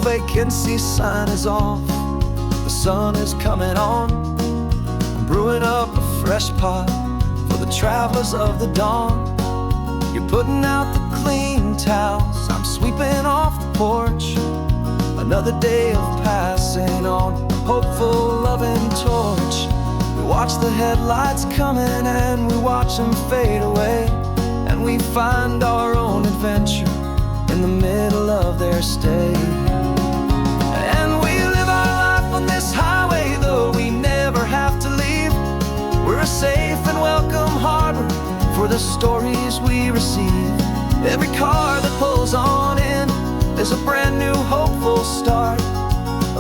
vacancy sign is off. The sun is coming on. I'm brewing up a fresh pot for the travelers of the dawn. You're putting out the clean towels, I'm sweeping off the porch. Another day of passing on a hopeful, loving torch. We watch the headlights coming and we watch them fade away, and we find our own adventure in the middle of their stay. And we live our life on this highway, though we never have to leave. We're a safe and welcome harbor for the stories we receive. Every car that pulls on in is a brand new hopeful start.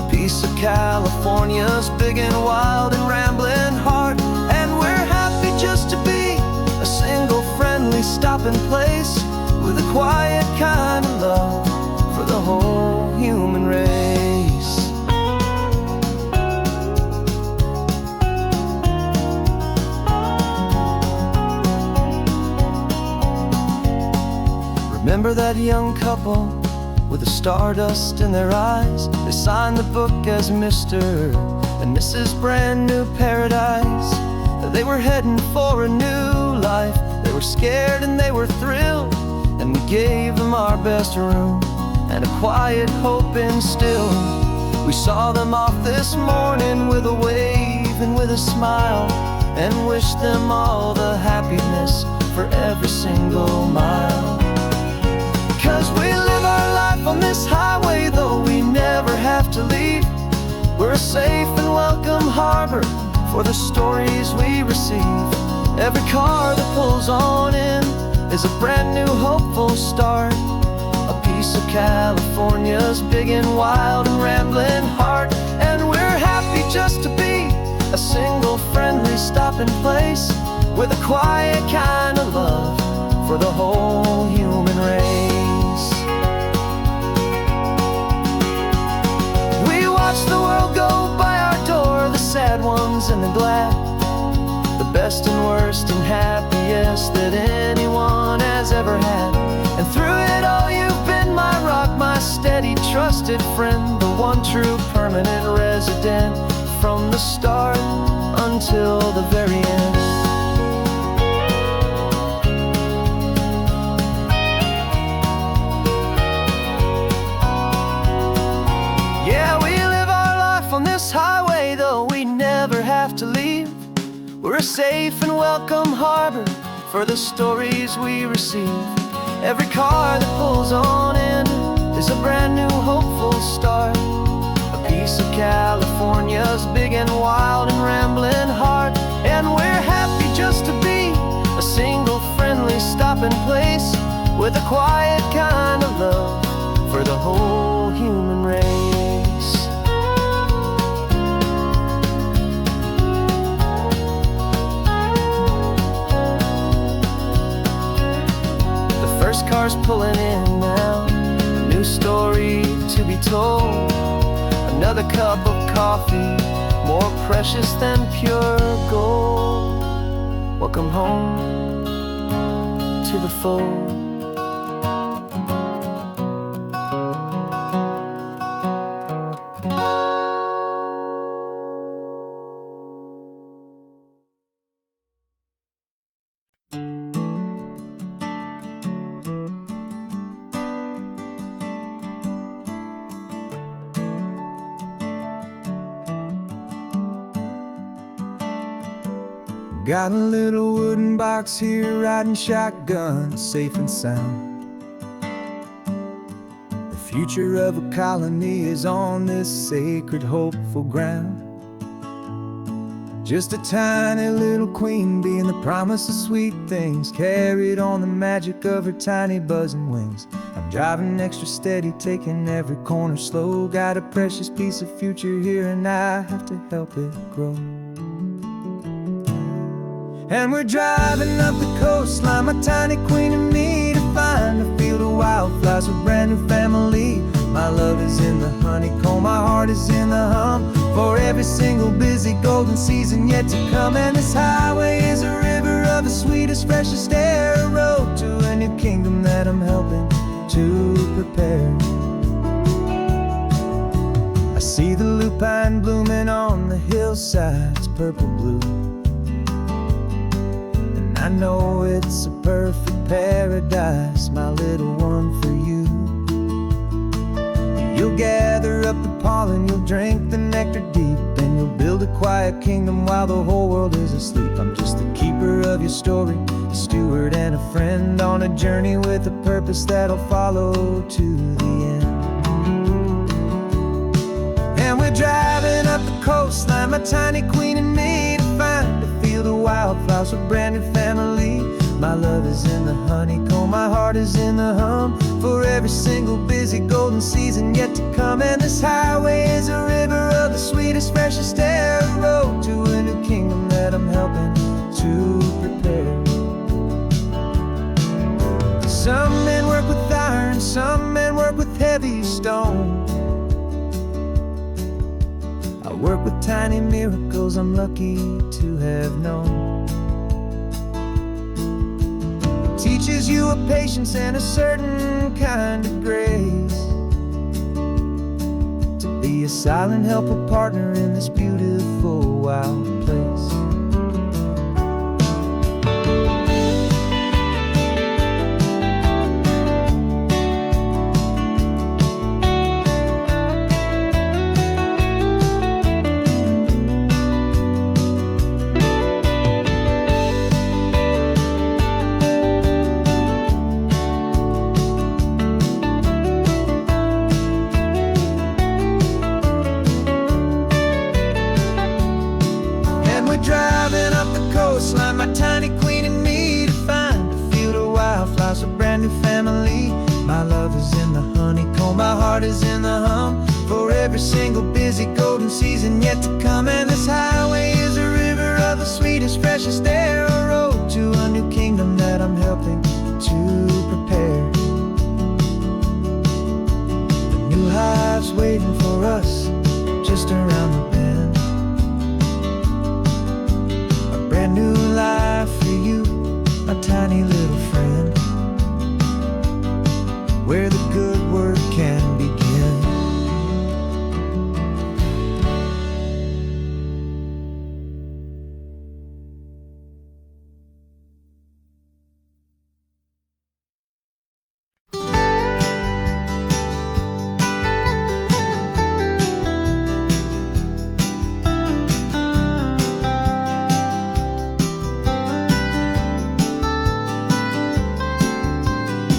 A piece of California's big and wild and rambling heart. And we're happy just to be a single friendly stopping place, with a quiet kind of love for the whole human race. Remember that young couple with the stardust in their eyes? They signed the book as Mr. and Mrs. Brand New Paradise. They were heading for a new life. They were scared and they were thrilled, and we gave them our best room and a quiet hope instilled. We saw them off this morning with a wave and with a smile, and wished them all the happiness for every single mile. 'Cause we live our life on this highway, though we never have to leave. We're a safe and welcome harbor for the stories we receive. Every car that pulls on in is a brand new hopeful start. A piece of California's big and wild and rambling heart. And we're happy just to be a single friendly stopping place, with a quiet kind of love for the whole human race. We watch the world go by our door, the sad ones and the glad, the best and worst and happiest that anyone has ever had. And through it all you've been my rock, my steady trusted friend, the one true permanent resident, from the start until the very end. Yeah, we live our life on this highway, though we never have to leave. We're a safe and welcome harbor for the stories we receive. Every car that pulls on in is a brand new hopeful start. A piece of California's big and wild and rambling heart. And we're happy just to be a single friendly stopping place, with a quiet kind of love for the whole human race. First car's pulling in now, a new story to be told. Another cup of coffee, more precious than pure gold. Welcome home to the fold. Got a little wooden box here, riding shotgun, safe and sound. The future of a colony is on this sacred, hopeful ground. Just a tiny little queen bee and the promise of sweet things, carried on the magic of her tiny buzzing wings. I'm driving extra steady, taking every corner slow. Got a precious piece of future here and I have to help it grow. And we're driving up the coastline, my tiny queen and me, to find a field of wildflowers, a brand new family. My love is in the honeycomb, my heart is in the hum, for every single busy golden season yet to come. And this highway is a river of the sweetest, freshest air, a road to a new kingdom that I'm helping to prepare. pine blooming on the hillsides, purple blue. And I know it's a perfect paradise, my little one, for you. You'll gather up the pollen, you'll drink the nectar deep, and you'll build a quiet kingdom while the whole world is asleep. I'm just the keeper of your story, a steward and a friend on a journey with a purpose that'll follow to the end. And we're driving up the coastline, my tiny queen and me, to find a field of wildflowers with brand new family. My love is in the honeycomb, my heart is in the hum, for every single busy golden season yet to come. And this highway is a river of the sweetest, freshest air, a road to a new kingdom that I'm helping to prepare. Some men work with iron, some men work with heavy stone. I work with tiny miracles I'm lucky to have known. Teaches you a patience and a certain kind of grace, to be a silent helper partner in this beautiful wild place. Driving up the coastline, my tiny queen and me, to find a field of wildflowers, a brand new family. My love is in the honeycomb, my heart is in the hum, for every single busy golden season yet to come. And this highway is a river of the sweetest, freshest air, a road to a new kingdom that I'm helping to prepare. The new hive's waiting for us just around the bend. Brand new life for you, my tiny little friend, where the good work can begin.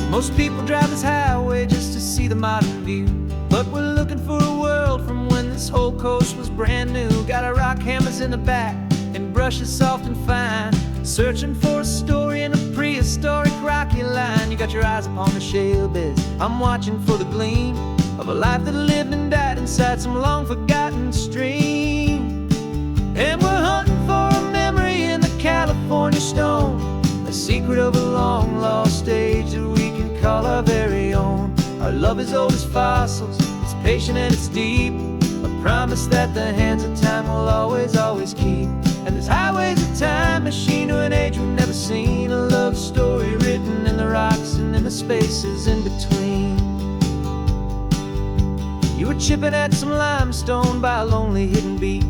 Most people drive this highway just to see the modern view, but we're looking for a world from when this whole coast was brand new. Got our rock hammers in the back and brushes soft and fine, searching for a story in a prehistoric rocky line. You got your eyes upon the shale beds, I'm watching for the gleam of a life that lived and died inside some long forgotten stream. And we're hunting for a memory in the California stone, a secret of a long lost age that we can call our very own. Our love is old as fossils, it's patient and it's deep, a promise that the hands of time will always, always keep. And this highway's a time machine to an age we've never seen, a love story written in the rocks and in the spaces in between. You were chipping at some limestone by a lonely hidden beach,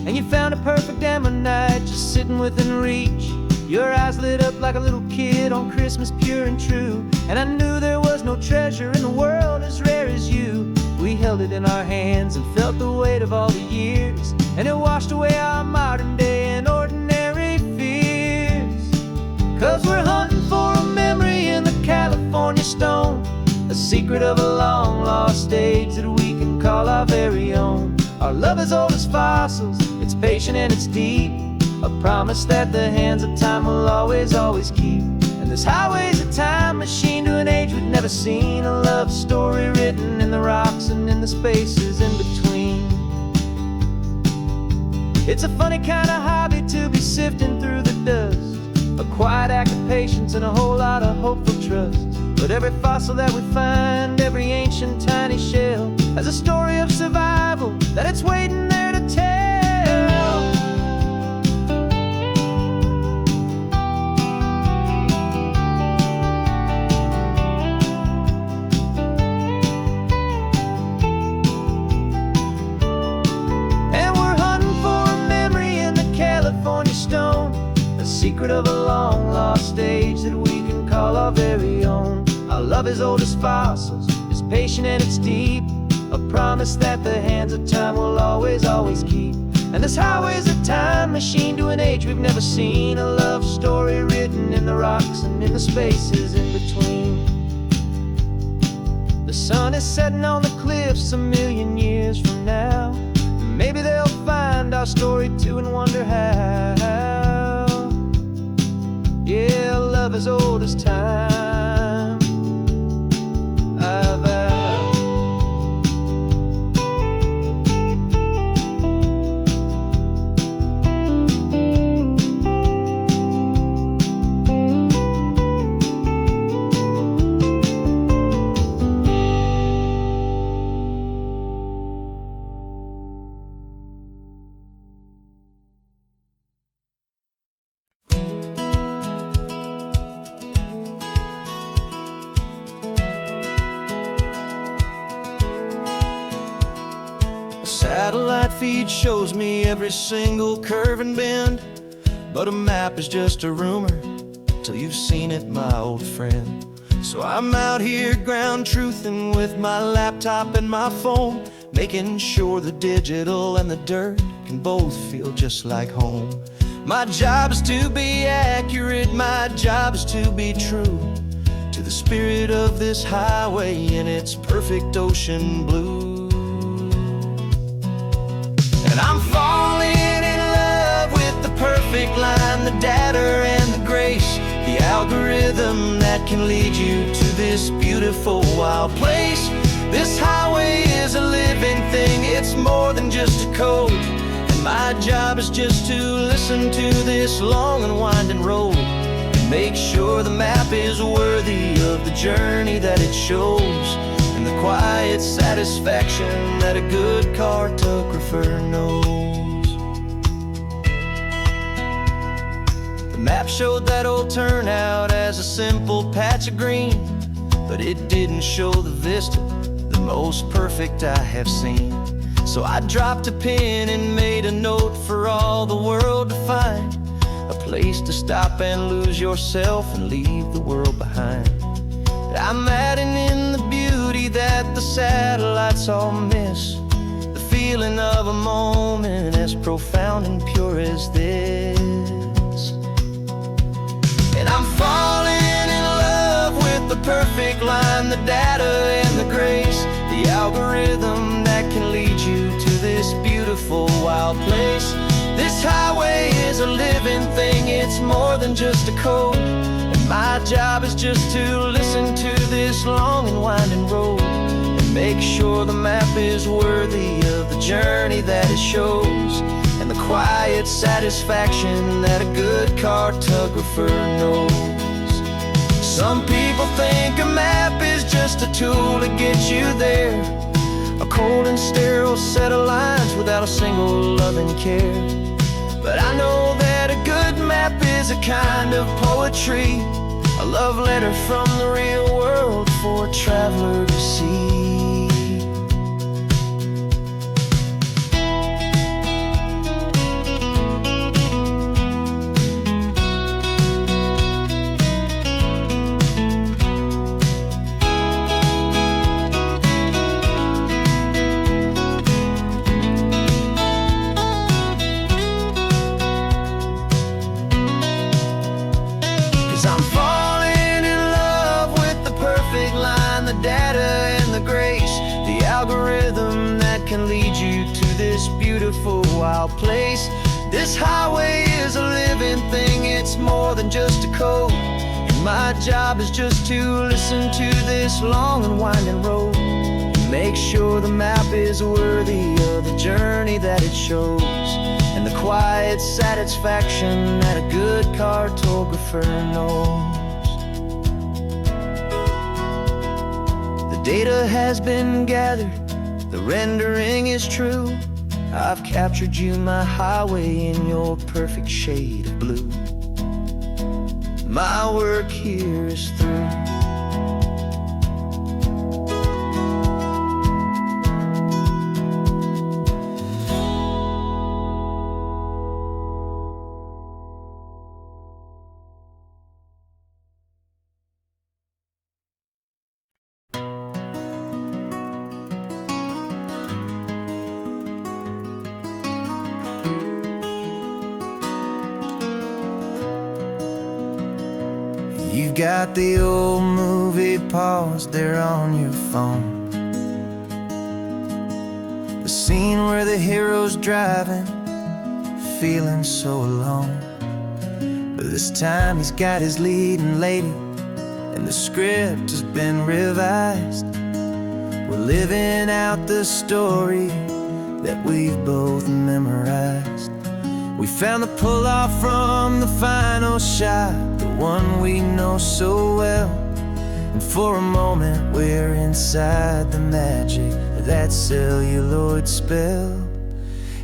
and you found a perfect ammonite just sitting within reach. Your eyes lit up like a little kid on Christmas, pure and true, and I knew there was no treasure in the world as rare as you. We held it in our hands and felt the weight of all the years, and it washed away our modern day and ordinary fears. 'Cause we're hunting for a memory in the California stone, a secret of a long lost age that we can call our very own. Our love is old as fossils, it's patient and it's deep, a promise that the hands of time will always, always keep. And this highway's a time machine to an age we've never seen, a love story written in the rocks and in the spaces in between. It's a funny kind of hobby to be sifting through the dust, a quiet act of patience and a whole lot of hopeful trust. But every fossil that we find, every ancient tiny shell, has a story of survival that it's waiting there to tell. secret of a long lost age that we can call our very own. Our love is old as fossils, it's patient and it's deep, a promise that the hands of time will always, always keep. And this highway's a time machine to an age we've never seen, a love story written in the rocks and in the spaces in between. The sun is setting on the cliffs a million years from now. Maybe they'll find our story too and wonder how. Yeah, love as old as time, I vow. Satellite feed shows me every single curve and bend, but a map is just a rumor till you've seen it, my old friend. So I'm out here ground truthing with my laptop and my phone, making sure the digital and the dirt can both feel just like home. My job is to be accurate, my job is to be true to the spirit of this highway in its perfect ocean blue. I'm falling in love with the perfect line, the data and the grace, the algorithm that can lead you to this beautiful wild place. This highway is a living thing, it's more than just a code, and my job is just to listen to this long and winding road and make sure the map is worthy of the journey that it shows, and the quiet satisfaction that a good cartographer knows. The map showed that old turnout as a simple patch of green, but it didn't show the vista, the most perfect I have seen. So I dropped a pin and made a note for all the world to find, a place to stop and lose yourself and leave the world behind. I'm adding in the beauty that the satellites all miss, the feeling of a moment as profound and pure as this. And I'm falling in love with the perfect line, the data and the grace, the algorithm that can lead you to this beautiful wild place. This highway is a living thing, it's more than just a code, and my job is just to listen to this long and winding road and make sure the map is worthy of the journey that it shows, and the quiet satisfaction that a good cartographer knows. Some people think a map is just a tool to get you there, a cold and sterile set of lines without a single loving care. But I know that a good map is a kind of poetry, a love letter from the real world for a traveler to see. I'm falling in love with the perfect line, the data and the grace, the algorithm that can lead you to this beautiful wild place. This highway is a living thing, it's more than just a code, and my job is just to listen to this long and winding road and make sure the map is worthy of the journey that it shows, and the quiet satisfaction that a good cartographer knows. The data has been gathered, the rendering is true. I've captured you, my highway, in your perfect shade of blue. My work here is through. got the old movie paused there on your phone. The scene where the hero's driving, feeling so alone. But this time he's got his leading lady, and the script has been revised. We're living out the story that we've both memorized. We found the pull-off from the final shot, the one we know so well. And for a moment we're inside the magic of that celluloid spell.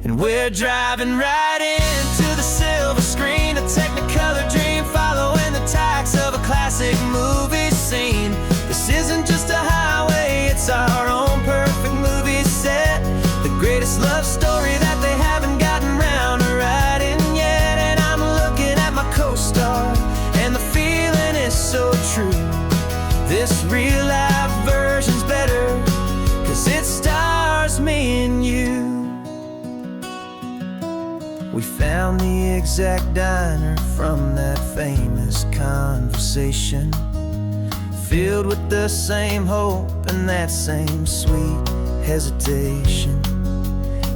And we're driving right into the silver screen, a Technicolor dream, following the tacks of a classic movie scene. This isn't just a highway, it's our own perfect movie set, the greatest love story that they haven't gotten round to writing yet. And I'm looking at my co-star, and the feeling is so true. This real-life version's better, 'cause it stars me and you. We found the exact diner from that famous conversation, filled with the same hope and that same sweet hesitation.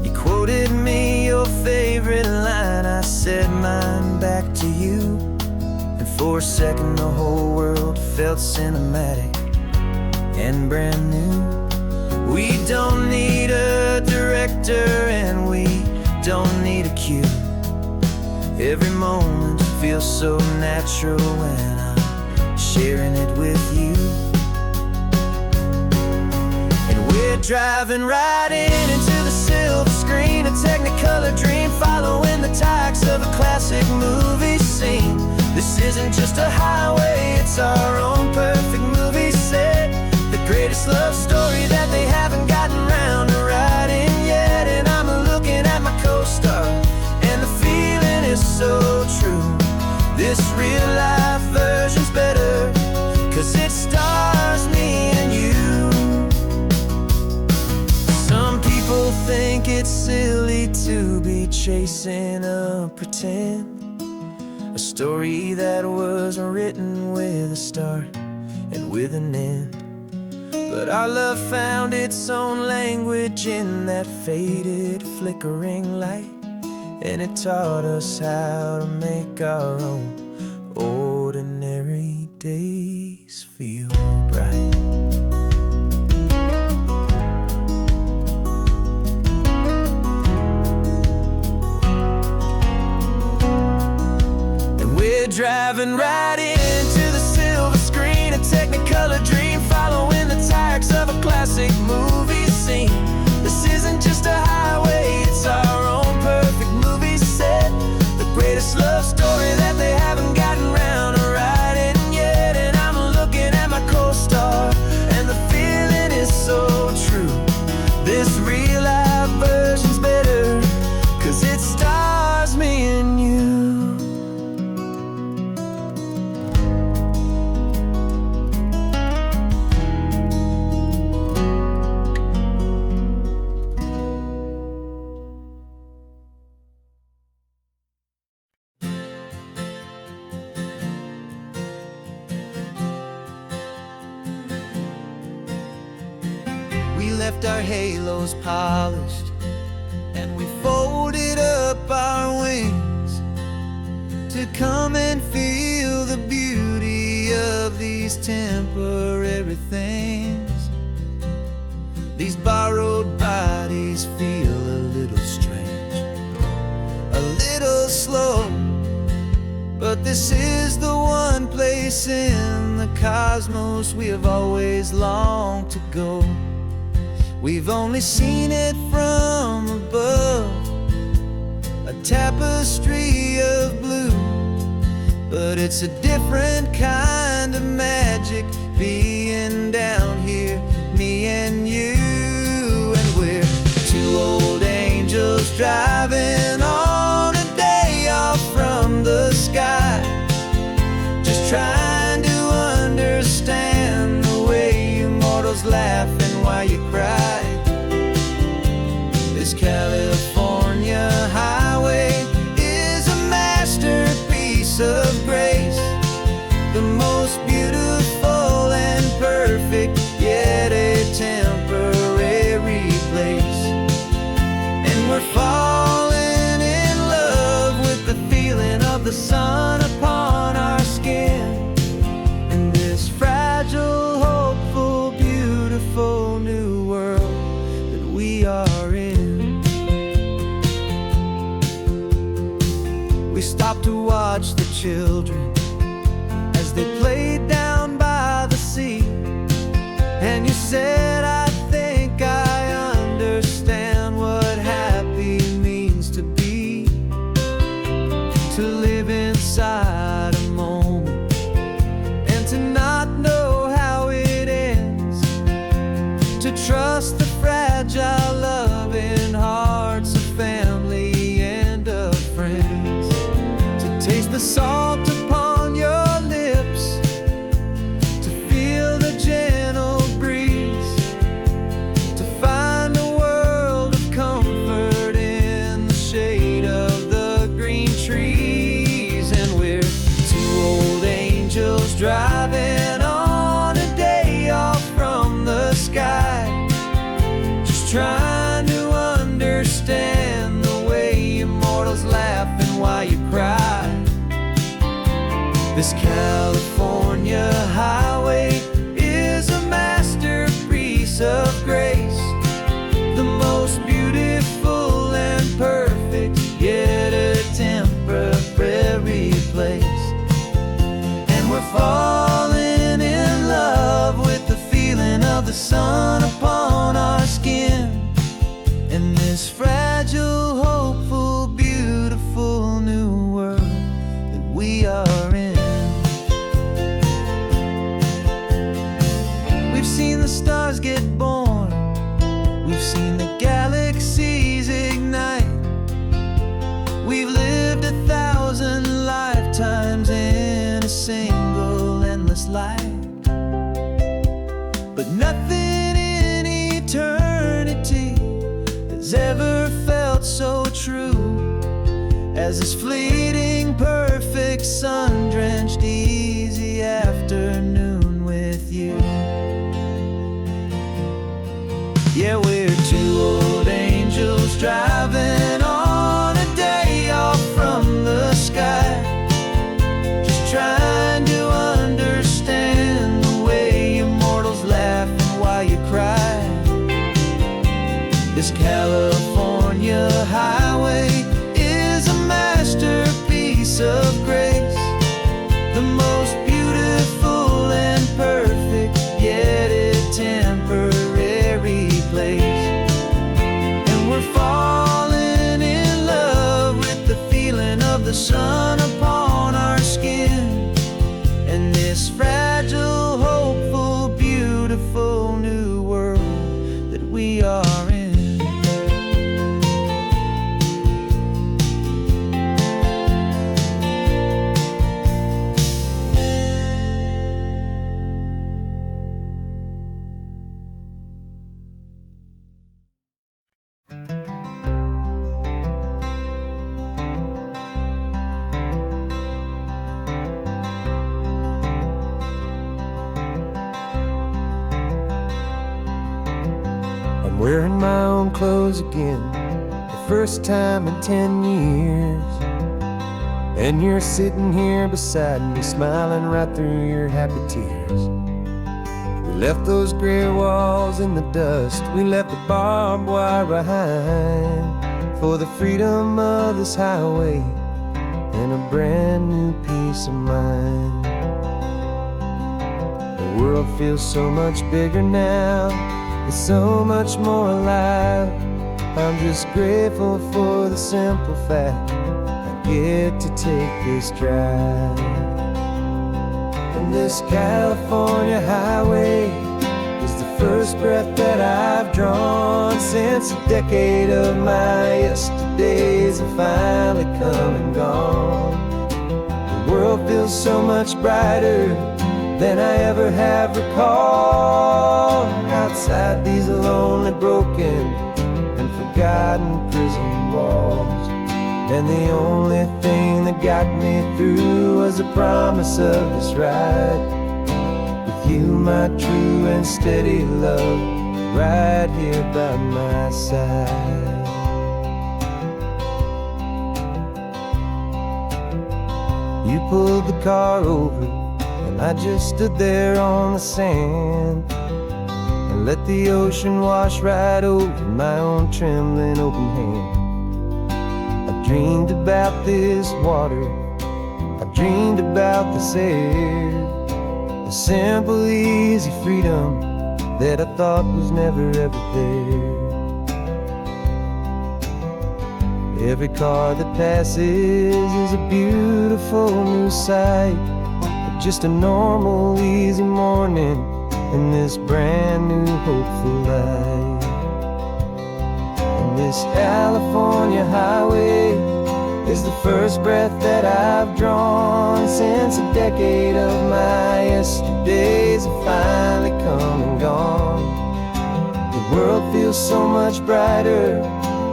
You quoted me your favorite line, I said mine back to you. And for a second the whole world felt cinematic and brand new. We don't need a director and we don't need a cue. Every moment feels so natural when I'm sharing it with you. And we're driving right into the silver screen, a Technicolor dream, following the tacks of a classic movie scene. This isn't just a highway, it's our own perfect movie set, the greatest love story that they haven't gotten round to writing yet. And I'm looking at my co-star, and the feeling is so true. This real-life version's better, 'cause it stars me and you. Some people think it's silly to be chasing a pretend, a story that was written with a start and with an end. But our love found its own language in that faded, flickering light, and it taught us how to make our own ordinary days feel bright. And we're driving right into the silver screen, a Technicolor dream, following the tacks of a classic movie scene. This isn't just a highway, it's our own perfect movie set, the greatest love story that they haven't gotten round to writing yet. And I'm looking at my co-star, and the feeling is so true. This real-life version's better, 'cause it stars me and you. We left our halos polished, and we folded up our wings to come and feel the beauty of these temporary things. These borrowed bodies feel a little strange, a little slow, but this is the one place in the cosmos we have always longed to go. We've only seen it from above, a tapestry of blue, but it's a different kind of magic being down here, me and you. And we're two old angels driving on a day off from the sky, just trying to understand the way you mortals laugh and why you cry. This California highway is a masterpiece of grace, the most beautiful sun upon our skin in this fragile, hopeful, beautiful new world that we are in. We stopped to watch the children as they played down by the sea, and you said, I think I understand what happy means to be, to live inside a moment and to not know how it ends, to trust the fragile, loving hearts of family and of friends, to taste the salt upon your lips, to feel the gentle breeze, to find a world of comfort in the shade of the green trees. And we're two old angels driving on a day off from the sky, just trying to understand the way immortals laugh and why you cry. This California highway is a masterpiece of grace, the most beautiful and perfect, yet a temporary place. And we're falling in love with the feeling of the sun upon our skin in this fragile, hopeful, beautiful new world that we are in. We've seen the stars get born, we've seen the galaxies ignite, we've lived 1,000 lifetimes in a single endless life. But nothing in eternity has ever felt so true as this fleeting, perfect, sun-drenched, easy afternoon with you. Yeah, we're two old angels driving on a day off from the sky, just trying to understand the way immortals laugh and why you cry. This California highway is a masterpiece of grace, the most beautiful and perfect, yet a temporary place. And we're falling in love with the feeling of the sun upon our skin and this fragile, hopeful, beautiful new world that we are in. I'm wearing my own clothes again, the first time in 10 years. And you're sitting here beside me, smiling right through your happy tears. We left those gray walls in the dust, we left the barbed wire behind, for the freedom of this highway and a brand new peace of mind. The world feels so much bigger now, it's so much more alive. I'm just grateful for the simple fact I get to take this drive. And this California highway is the first breath that I've drawn since a decade of my yesterdays have finally come and gone. The world feels so much brighter than I ever have recalled. Outside these lonely, broken, and forgotten prison walls, and the only thing that got me through was the promise of this ride with you, my true and steady love, right here by my side. You pulled the car over, and I just stood there on the sand and let the ocean wash right over my own trembling open hand. I dreamed about this water, I dreamed about this air, the simple, easy freedom that I thought was never ever there. Every car that passes is a beautiful new sight, but just a normal, easy morning in this brand new, hopeful life. And this California highway is the first breath that I've drawn since a decade of my yesterdays have finally come and gone. The world feels so much brighter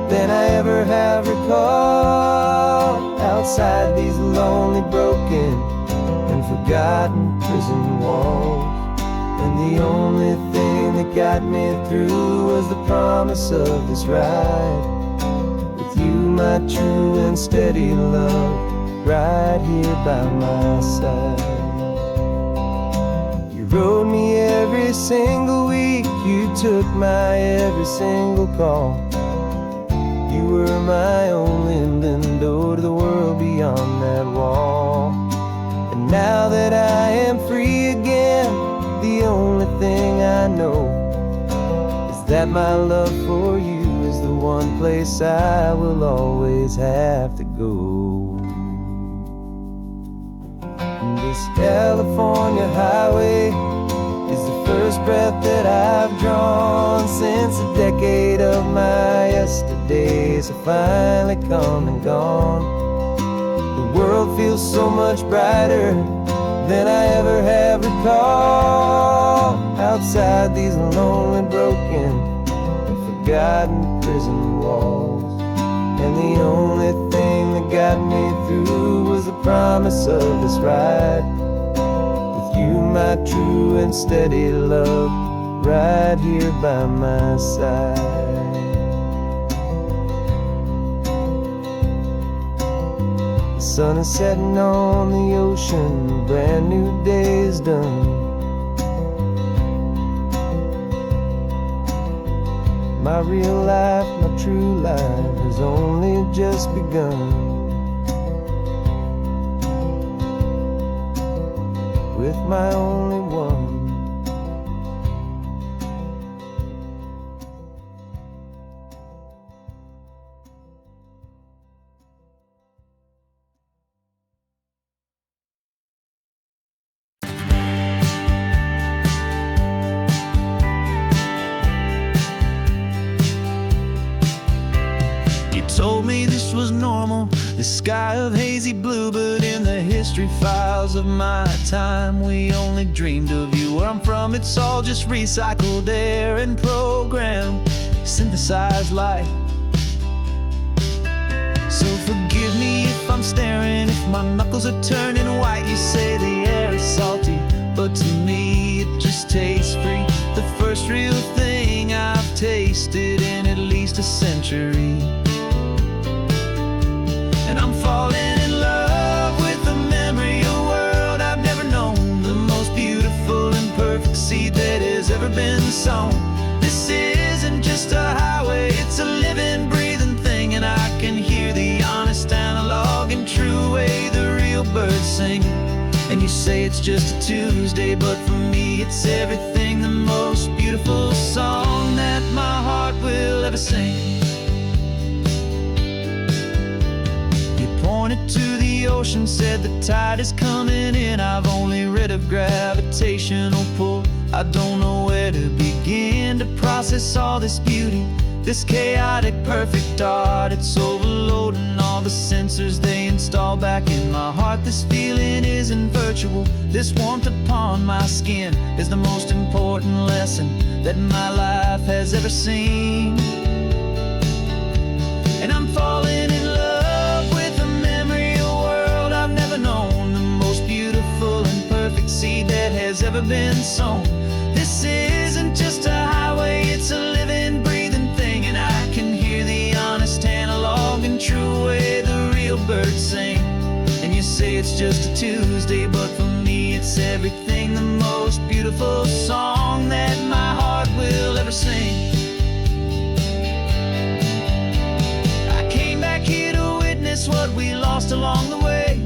than I ever have recalled, outside these lonely, broken, and forgotten prison walls. And the only thing that got me through was the promise of this ride with you, my true and steady love, right here by my side. You rode me every single week, you took my every single call. You were my only window to the world beyond that wall. And now that I am free again, the only thing I know is that my love for you is the one place I will always have to go. And this California highway is the first breath that I've drawn since a decade of my yesterdays have finally come and gone. The world feels so much brighter than I ever have recalled, outside these lonely, broken, and forgotten prison walls. And the only thing that got me through was the promise of this ride with you, my true and steady love, right here by my side. The sun is setting on the ocean, a brand new day is done. My real life, my true life has only just begun. With my only one. Told me this was normal, this sky of hazy blue, but in the history files of my time, we only dreamed of you. Where I'm from, it's all just recycled air and programmed, synthesized light. So forgive me if I'm staring, if my knuckles are turning white. You say the air is salty, but to me it just tastes free. The first real thing I've tasted in at least a century. And I'm falling in love with the memory of a world I've never known, the most beautiful and perfect seed that has ever been sown. This isn't just a highway, it's a living, breathing thing, and I can hear the honest, analog, and true way the real birds sing. And you say it's just a Tuesday, but for me it's everything, the most beautiful song that my heart will ever sing. Pointed to the ocean, said the tide is coming in. I've only read of gravitational pull, I don't know where to begin to process all this beauty, this chaotic, perfect art. It's overloading all the sensors they install back in my heart. This feeling isn't virtual, this warmth upon my skin is the most important lesson that my life has ever seen. And I'm falling in love with a memory of a world I've never known, the most beautiful and perfect seed that has ever been sown. This isn't just a highway, it's a living, breathing thing, and I can hear the honest, analog, and true way the real birds sing. And you say it's it's just a Tuesday, but for me it's everything, the most beautiful song that my heart will ever sing. I came back here to witness what we lost along the way,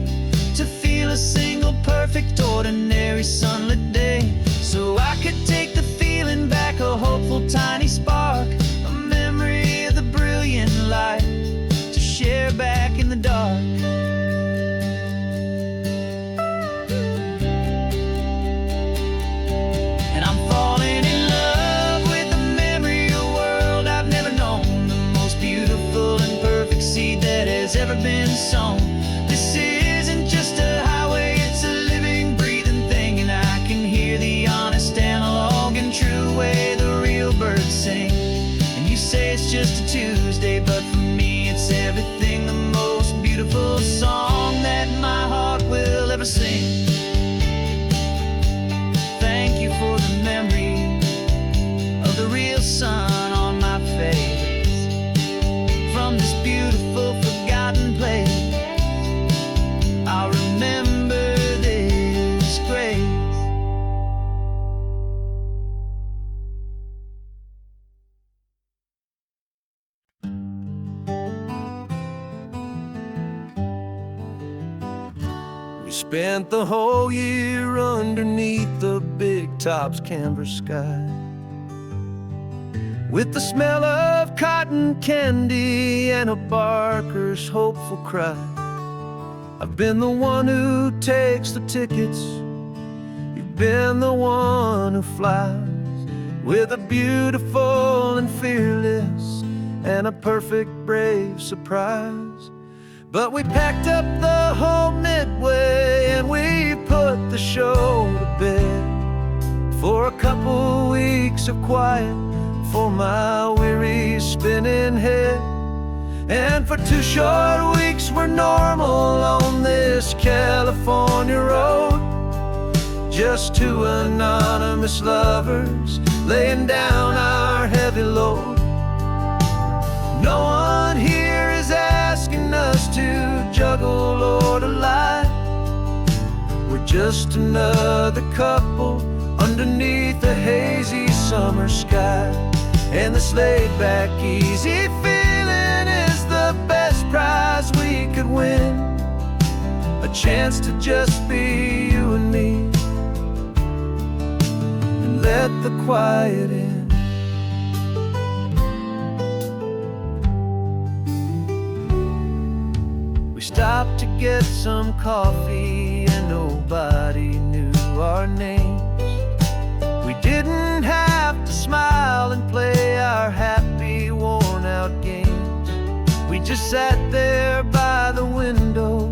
to feel a single perfect ordinary sunlit day, so I could take the feeling back, a hopeful tiny spark, a memory of the brilliant light to share back in the dark. And I'm falling in love with the memory of a world I've never known, the most beautiful and perfect seed that has ever been sown. This isn't just a highway, it's a living, breathing thing, and I can hear the honest analog and true way the real birds sing. And you say it's just a Tuesday, but for me it's everything, the most beautiful song that my heart will ever sing. Thank you for the memory of the real sun on my face, from this beautiful forgotten place. I'll remember this grace. We spent the whole year underneath the big top's canvas sky, with the smell of cotton candy and a barker's hopeful cry. I've been the one who takes the tickets, you've been the one who flies, with a beautiful and fearless and a perfect brave surprise. But we packed up the whole Midway and we put the show to bed, for a couple weeks of quiet for my weary spinning head. And for 2 short weeks we're normal on this California road, just 2 anonymous lovers laying down our heavy load. No one here is asking us to juggle or to lie, we're just another couple underneath a hazy summer sky. And this laid-back, easy feeling is the best prize we could win, a chance to just be you and me, and let the quiet in. We stopped to get some coffee and nobody knew our names. We didn't have to smile and play our happy, worn-out games. We just sat there by the window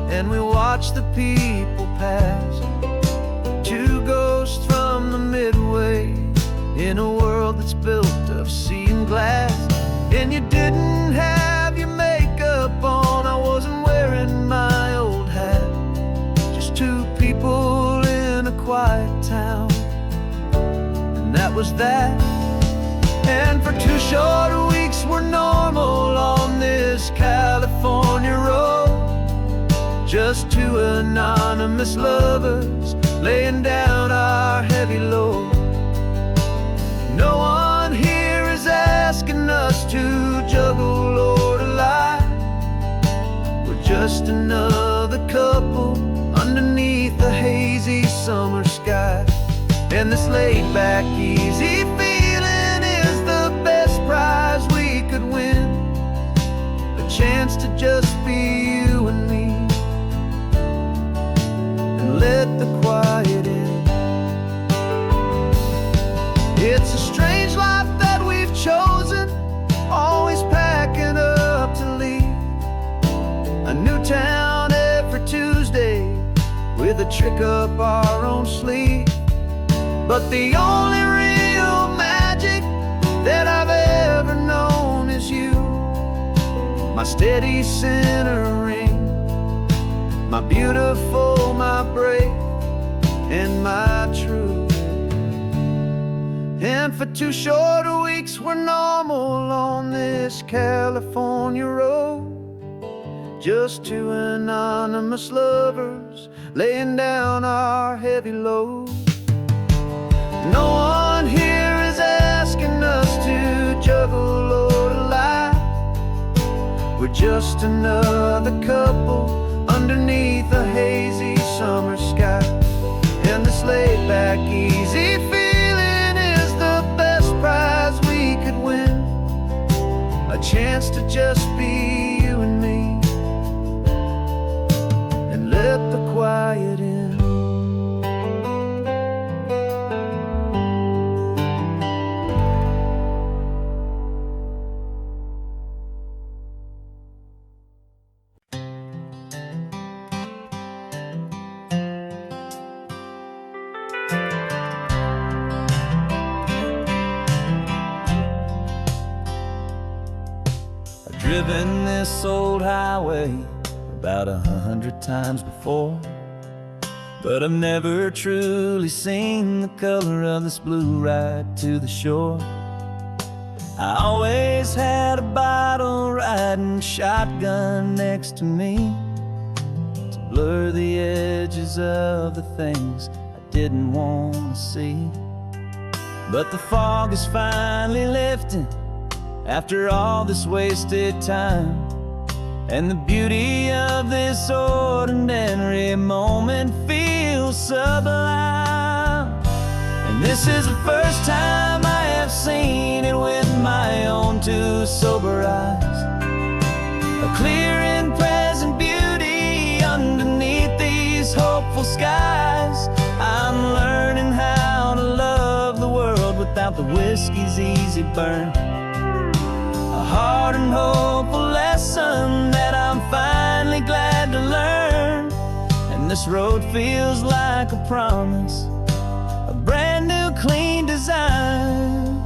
and we watched the people pass, 2 ghosts from the Midway in a world that's built of sea and glass. And you didn't have your makeup on, I wasn't wearing my old hat, just 2 people in a quiet town, and that was that. And for 2 short weeks we're normal on this California road, just 2 anonymous lovers laying down our heavy load. No one here is asking us to juggle or to lie, we're just another couple underneath the hazy summer sky. And this laid-back, easy feeling is the best prize we could win, a chance to just be you and me, and let the quiet in. It's a strange life that we've chosen, always packing up to leave, a new town every Tuesday with a trick up our own sleeve. But the only real magic that I've ever known is you, my steady centering, my beautiful, my brave, and my true. And for 2 short weeks we're normal on this California road, just two anonymous lovers laying down our heavy load. No one here is asking us to juggle or to lie. We're just another couple underneath a hazy summer sky. And this laid back, easy feeling is the best prize we could win. A chance to just be you and me, and let the quiet in. Driven this old highway about 100 times before, but I've never truly seen the color of this blue ride to the shore. I always had a bottle riding shotgun next to me to blur the edges of the things I didn't want to see. But the fog is finally lifting after all this wasted time, and the beauty of this ordinary moment feels sublime. And this is the first time I have seen it with my own two sober eyes. A clear and present beauty underneath these hopeful skies. I'm learning how to love the world without the whiskey's easy burn. A hard and hopeful lesson that I'm finally glad to learn. And this road feels like a promise, a brand new clean design.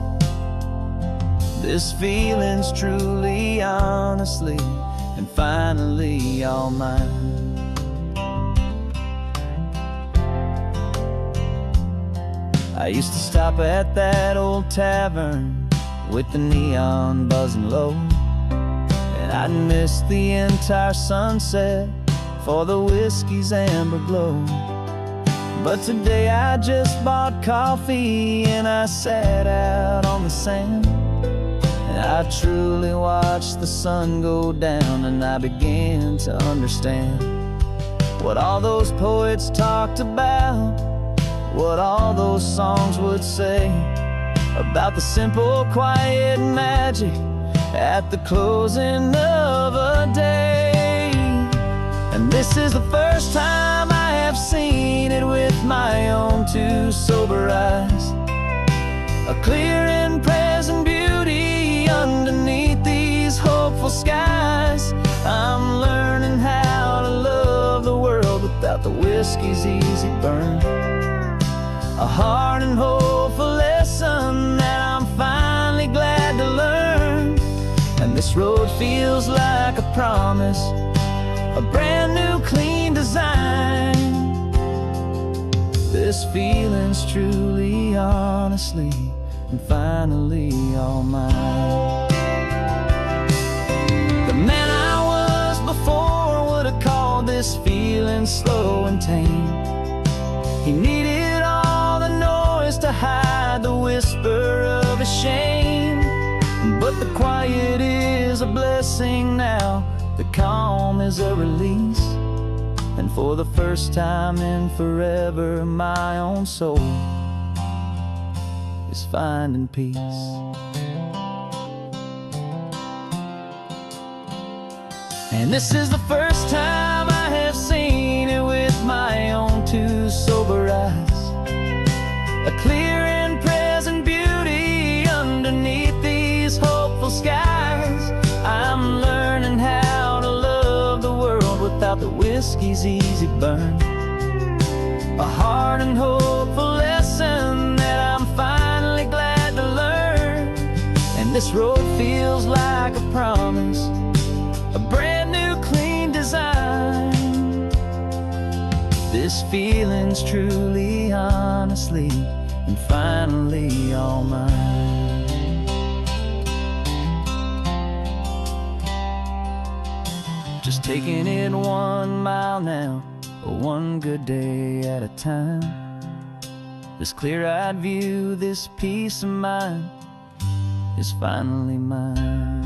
This feeling's truly, honestly, and finally all mine. I used to stop at that old tavern with the neon buzzing low, and I'd miss the entire sunset for the whiskey's amber glow. But today I just bought coffee and I sat out on the sand, and I truly watched the sun go down, and I began to understand what all those poets talked about, what all those songs would say about the simple, quiet magic at the closing of a day. And this is the first time I have seen it with my own two sober eyes. A clear and present beauty underneath these hopeful skies. I'm learning how to love the world without the whiskey's easy burn. A hard and hopeful lesson that I'm finally glad to learn. And this road feels like a promise, a brand new clean design. This feeling's truly, honestly, and finally all mine. The man I was before would have called this feeling slow and tame. He needed all the noise to hide the whisper of his shame. But the quiet is a blessing now, the calm is a release. And for the first time in forever, my own soul is finding peace. And this is the first time I have seen it with my own two sober eyes. A clear and present beauty underneath these hopeful skies. I'm learning how to love the world without the whiskey's easy burn. A hard and hopeful lesson that I'm finally glad to learn. And this road feels like a promise, a brand new clean design. This feeling's truly, honestly, and finally all mine. just taking it 1 mile now, one good day at a time. This clear-eyed view, this peace of mind is finally mine.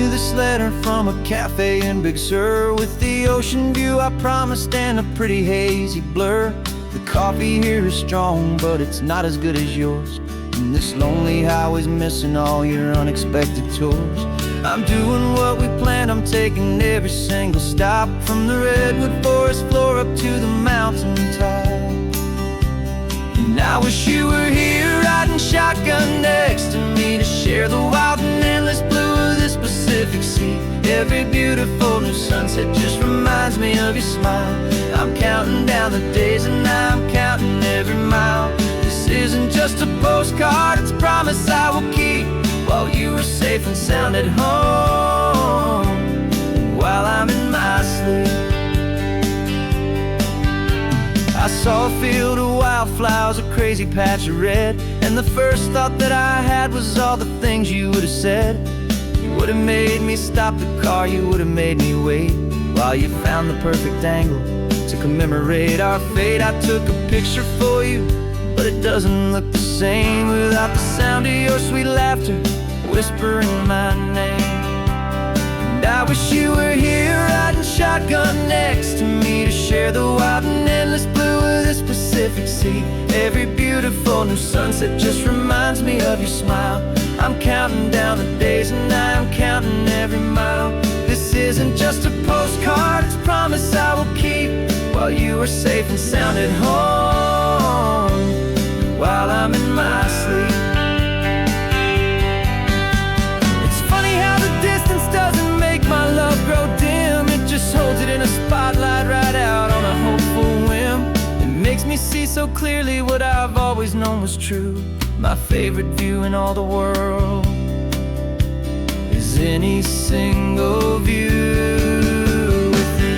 This letter from a cafe in Big Sur, with the ocean view I promised and a pretty hazy blur. The coffee here is strong, but it's not as good as yours, and this lonely highway's missing all your unexpected tours. I'm doing what we planned, I'm taking every single stop, from the redwood forest floor up to the mountain top. And I wish you were here riding shotgun next to me, to share the wild and endless blue of this Pacific Sea. Every beautiful new sunset just reminds me of your smile. I'm counting down the days and I'm counting every mile. This isn't just a postcard, it's a promise I will keep, while you are safe and sound at home, and while I'm in my sleep. I saw a field of wildflowers, a crazy patch of red, and the first thought that I had was all the things you would have said. You would have made me stop the car, you would have made me wait, while you found the perfect angle to commemorate our fate. I took a picture for you, but it doesn't look the same without the sound of your sweet laughter whispering my name. And I wish you were here riding shotgun next to me, to share the wild and endless blue of this Pacific Sea. Every beautiful new sunset just reminds me of your smile. I'm counting down the days and I'm counting every mile. This isn't just a postcard, it's a promise I will keep, while you are safe and sound at home, while I'm in my sleep. It's funny how the distance doesn't make my love grow dim, it just holds it in a spotlight right out on a hopeful whim. It makes me see so clearly what I've always known was true. My favorite view in all the world is any single view with you.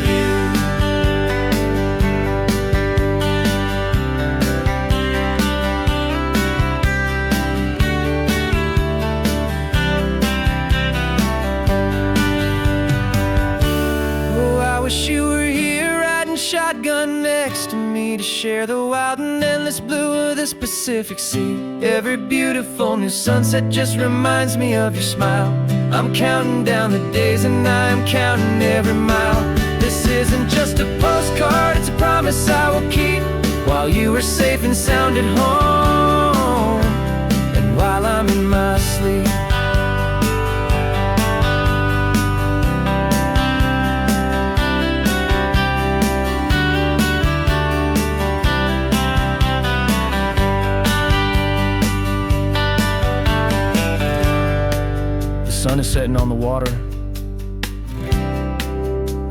Oh, I wish you were here riding shotgun next to me, to share the wild and endless blue of this Pacific Sea. Every beautiful new sunset just reminds me of your smile. I'm counting down the days and I'm counting every mile. This isn't just a postcard, it's a promise I will keep, while you are safe and sound at home, and while I'm in my sleep. The sun is setting on the water.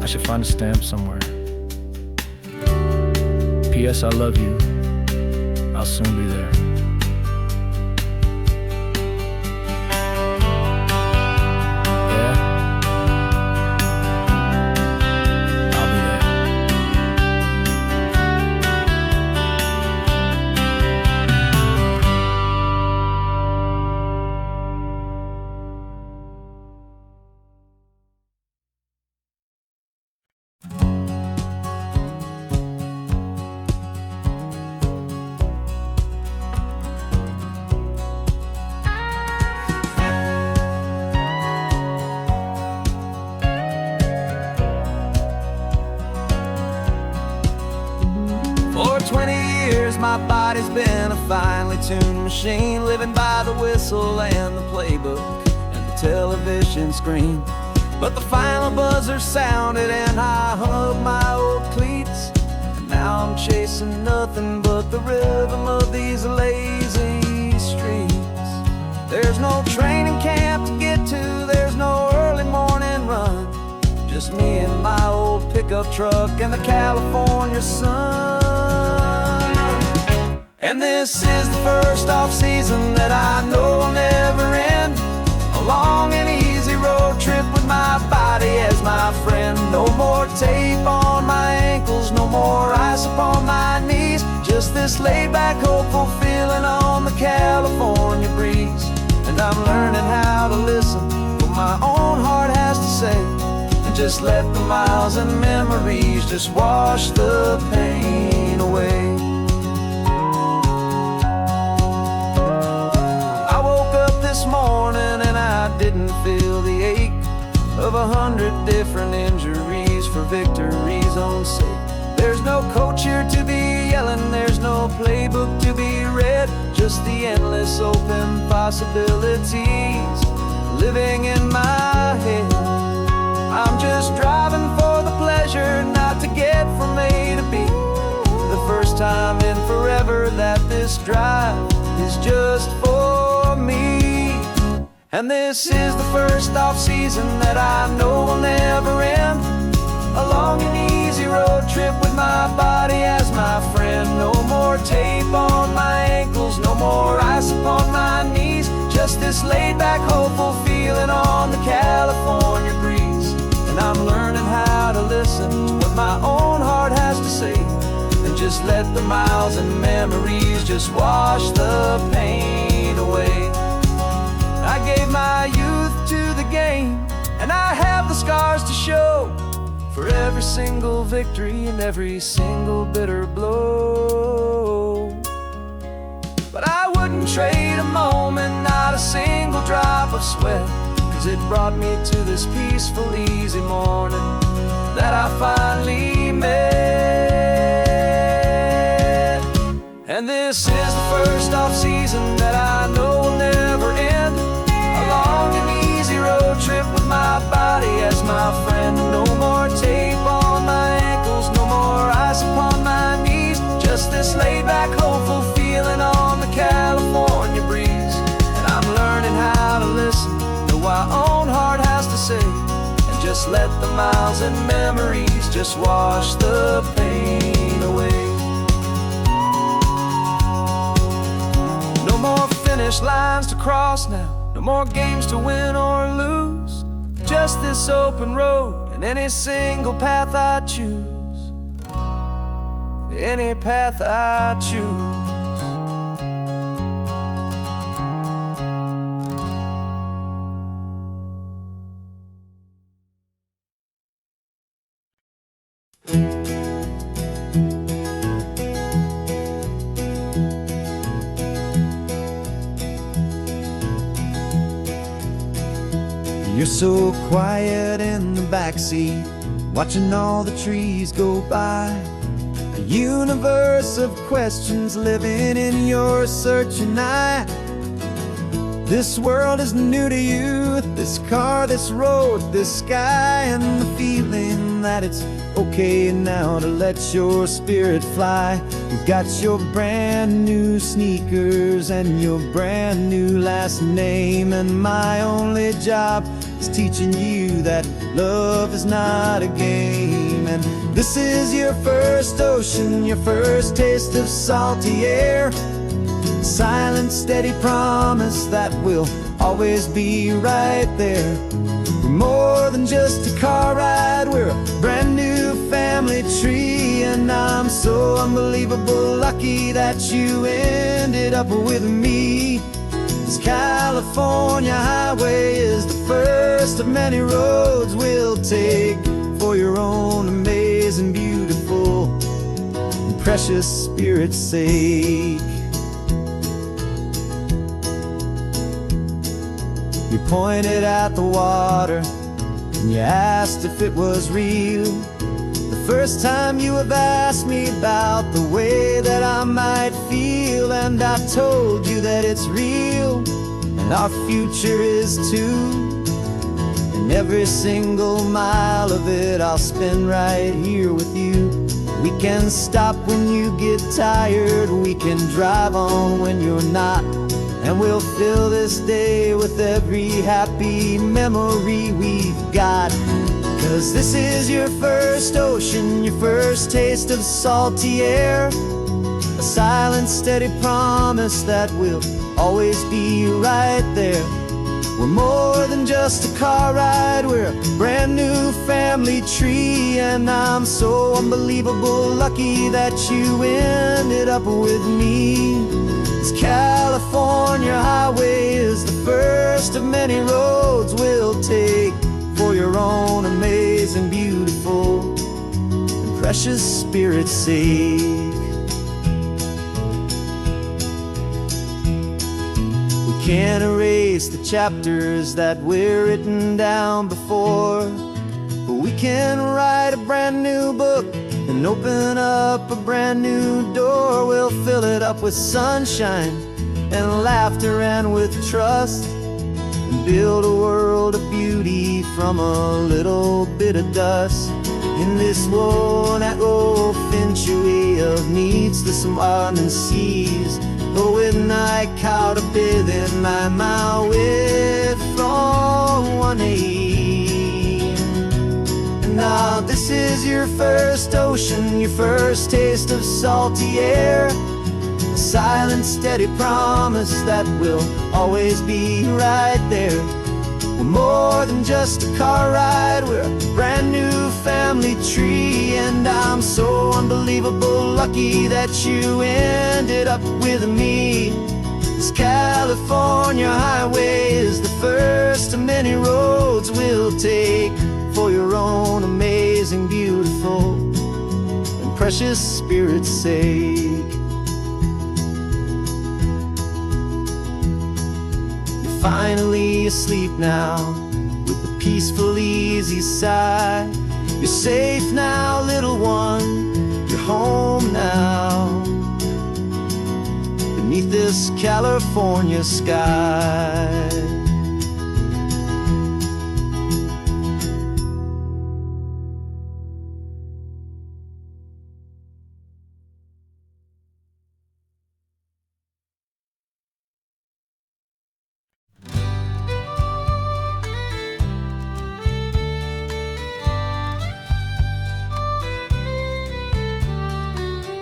I should find a stamp somewhere. P.S. I love you. I'll soon be there. Yeah? I'll be there. For 20 years my body's been a finely tuned machine, living by the whistle and the playbook and the television screen. But the final buzzer sounded and I hung up my old cleats, and now I'm chasing nothing but the rhythm of these lazy streets. There's no training camp to get to, there's no early morning run, just me and my old pickup pickup truck and the California sun. And this is the first off-season that I know will never end. A long and easy road trip with my body as my friend. No more tape on my ankles, no more ice upon my knees. Just this laid-back, hopeful feeling on the California breeze. And I'm learning how to listen to what my own heart has to say, and just let the miles and memories just wash the pain away. I woke up this morning and I didn't feel the ache of 100 different injuries for victory's own sake. There's no coach here to be yelling, there's no playbook to be read, just the endless open possibilities living in my head. I'm just driving for the pleasure, not to get from A to B. The first time in forever that this drive is just for me. And this is the first off-season that I know will never end. A long and easy road trip with my body as my friend. No more tape on my ankles, no more ice upon my knees. Just this laid-back, hopeful feeling on the California breeze. And I'm learning how to listen to what my own heart has to say, and just let the miles and memories just wash the pain away. I gave my youth to the game, and I have the scars to show for every single victory and every single bitter blow. But I wouldn't trade a moment, not a single drop of sweat, 'cause it brought me to this peaceful, easy morning that I finally met. And this is the first off-season that I know will never end. A long and easy road trip with my body as my friend. No more tape on my ankles, no more ice upon my knees. Just this laid-back, hopeful feeling on the California breeze. And I'm learning how to listen to what my own heart has to say, and just let the miles and memories just wash the pain away. No more finish lines to cross now, no more games to win or lose. Just this open road and any single path I choose. Any path I choose. You're so quiet in the backseat, watching all the trees go by. A universe of questions living in your searching eye. This world is new to you, this car, this road, this sky, and the feeling that it's okay now to let your spirit fly. You've got your brand new sneakers and your brand new last name, and my only job is teaching you that love is not a game. And this is your first ocean, your first taste of salty air. Silent, steady promise that we'll always be right there. We're more than just a car ride, we're a brand new family tree. And I'm so unbelievable lucky that you ended up with me. This California highway is the first of many roads we'll take for your own amazing, beautiful, and precious spirit's sake. You pointed at the water and you asked if it was real. The first time you have asked me about the way that I might feel, and I told you that it's real and our future is too. And every single mile of it I'll spend right here with you. We can stop when you get tired, we can drive on when you're not, and we'll fill this day with every happy memory we've got. 'Cause this is your first ocean, your first taste of salty air. A silent, steady promise that we'll always be right there. We're more than just a car ride, we're a brand new family tree. And I'm so unbelievable lucky that you ended up with me. This California highway is the first of many roads we'll take for your own amazing, beautiful, and precious spirit's sake. Can't erase the chapters that were written down before, but we can write a brand new book and open up a brand new door. We'll fill it up with sunshine and laughter and with trust, and build a world of beauty from a little bit of dust. In this world that finch-away of needs the surrounding seas, with night caught up in my mouth with from 1A. And now this is your first ocean, your first taste of salty air. A silent, steady promise that we'll always be right there. We're more than just a car ride, we're a brand new family tree. And I'm so unbelievable lucky that you ended up with me. This California highway is the first of many roads we'll take for your own amazing, beautiful, and precious spirit's sake. Finally asleep now with a peaceful, easy sigh. You're safe now, little one, you're home now, beneath this California sky.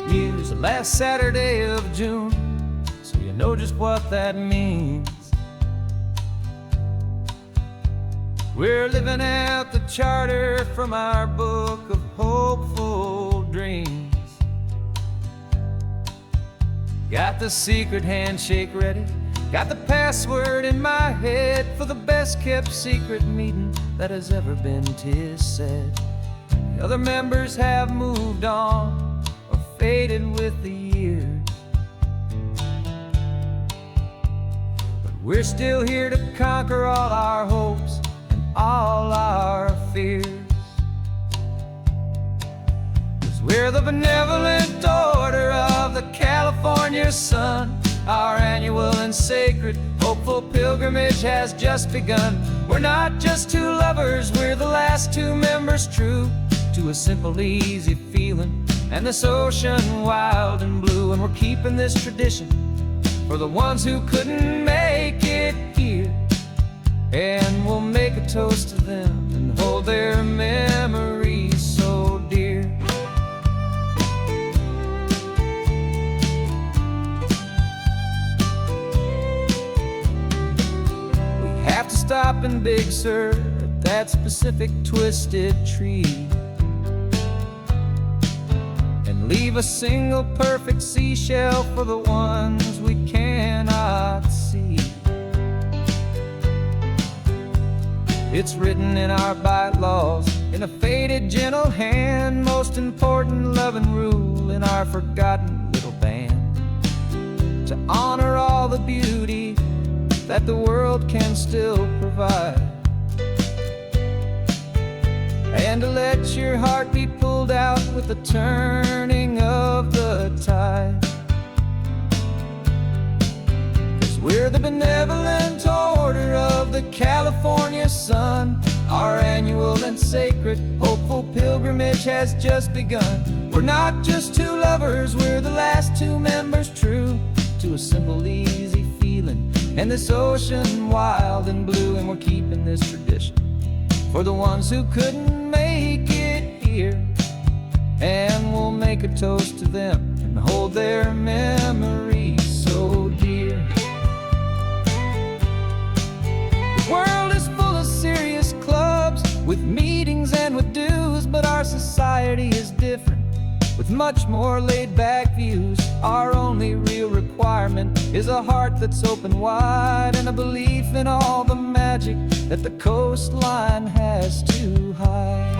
Use the last Saturday of June, so you know just what that means. We're living out the charter from our book of hopeful dreams. Got the secret handshake ready, got the password in my head for the best kept secret meeting that has ever been, 'tis said. The other members have moved on, faded with the years, but we're still here to conquer all our hopes and all our fears. 'Cause we're the benevolent order of the California sun. Our annual and sacred hopeful pilgrimage has just begun. We're not just two lovers, we're the last two members true to a simple, easy feeling and this ocean wild and blue. And we're keeping this tradition for the ones who couldn't make it here, and we'll make a toast to them and hold their memories so dear. We have to stop in Big Sur at that specific twisted tree, leave a single perfect seashell for the ones we cannot see. It's written in our bylaws in a faded, gentle hand, most important loving rule in our forgotten little band, to honor all the beauty that the world can still provide, and to let your heart be pulled out with the turning of the tide. 'Cause we're the benevolent order of the California sun. Our annual and sacred hopeful pilgrimage has just begun. We're not just two lovers, we're the last two members true to a simple, easy feeling and this ocean wild and blue. And we're keeping this tradition for the ones who couldn't make it here. And we'll make a toast to them and hold their memories so dear. The world is full of serious clubs with meetings and with dues, but our society is different with much more laid-back views. Our only real requirement is a heart that's open wide and a belief in all the magic that the coastline has to hide.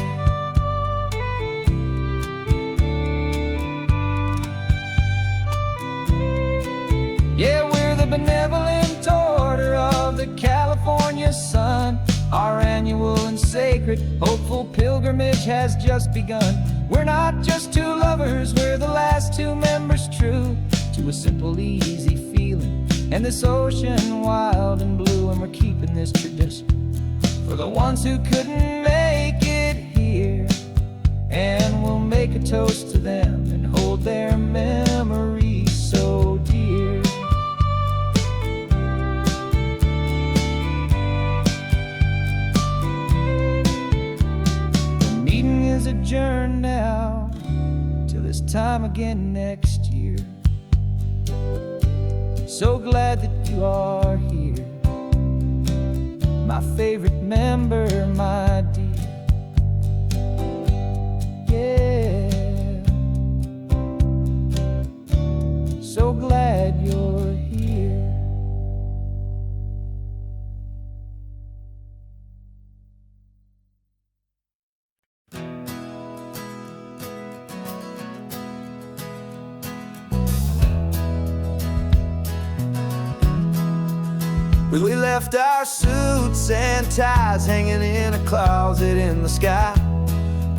Yeah, we're the benevolent order of the California sun. Our annual and sacred, hopeful pilgrimage has just begun. We're not just two lovers, we're the last two members true to a simple, easy feeling, and this ocean wild and blue. And we're keeping this tradition for the ones who couldn't make it here. And we'll make a toast to them and hold their memories so dear. Adjourn now till this time again next year. So glad that you are here, my favorite member, my dear. Yeah, so glad you're here. We left our suits and ties hanging in a closet in the sky,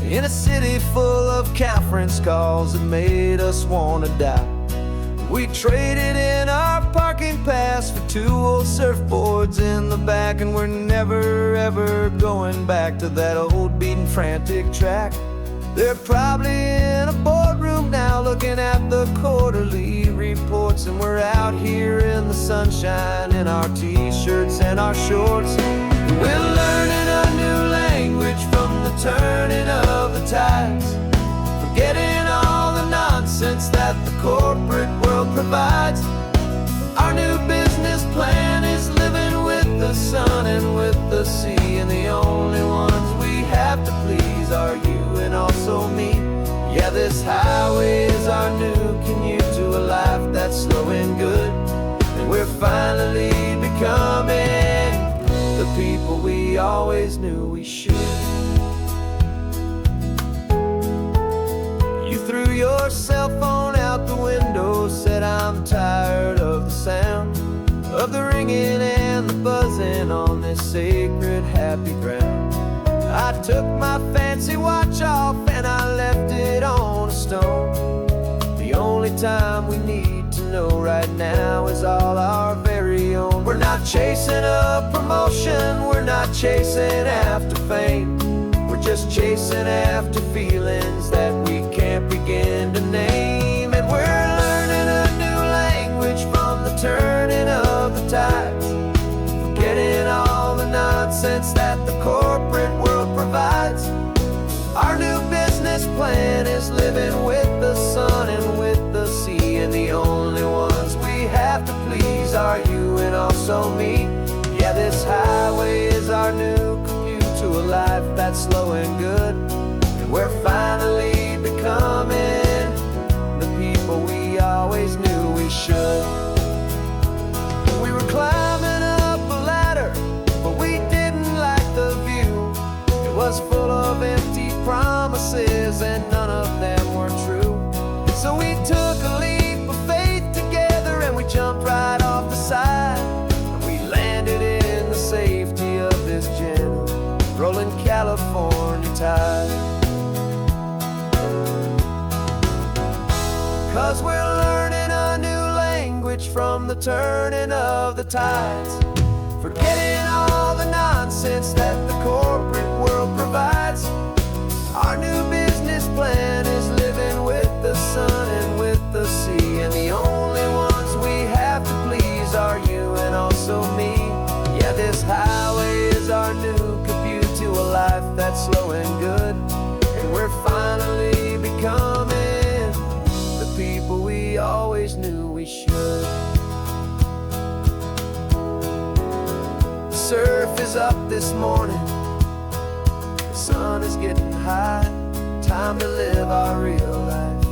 in a city full of conference calls that made us want to die. We traded in our parking pass for two old surfboards in the back, and we're never ever going back to that old beaten frantic track. They're probably in a boardroom now looking at the quarterly reports, and we're out here in the sunshine in our t-shirts and our shorts. We're learning a new language from the turning of the tides, forgetting all the nonsense that the corporate world provides. Our new business plan is living with the sun and with the sea, and the only ones we have to please are you and also me. Yeah, this highway is our new commute to a life that's slow and good, and we're finally becoming the people we always knew we should. You threw your cell phone out the window, said I'm tired of the sound of the ringing and the buzzing on this sacred happy ground. I took my fancy watch off and I left it on a stone. The only time we need to know right now is all our very own. We're not chasing a promotion, we're not chasing after fame, we're just chasing after feelings that we can't begin to name. And we're learning a new language from the turning of the tides, forgetting all the nonsense that the corporate world provides. Our new business plan is living with the sun and with the sea, and the only ones we have to please are you and also me. Yeah, this highway is our new commute to a life that's slow and good, and we're finally becoming the people we always knew we should. We were climbing up a ladder, but we didn't like the view. It was full of empty promises and none of them were true. So we took a leap of faith together and we jumped right off the side, and we landed in the safety of this gentle rolling California tide. 'Cause we're learning a new language from the turning of the tides, forgetting all the nonsense that the corporate world provides. Our new business plan is living with the sun and with the sea, and the only ones we have to please are you and also me. Yeah, this highway is our new commute to a life slow and good, and we're finally becoming the people we always knew we should. The surf is up this morning, the sun is getting high. Time to live our real life,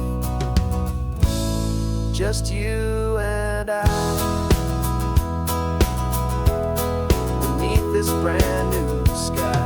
just you and I, beneath this brand new sky.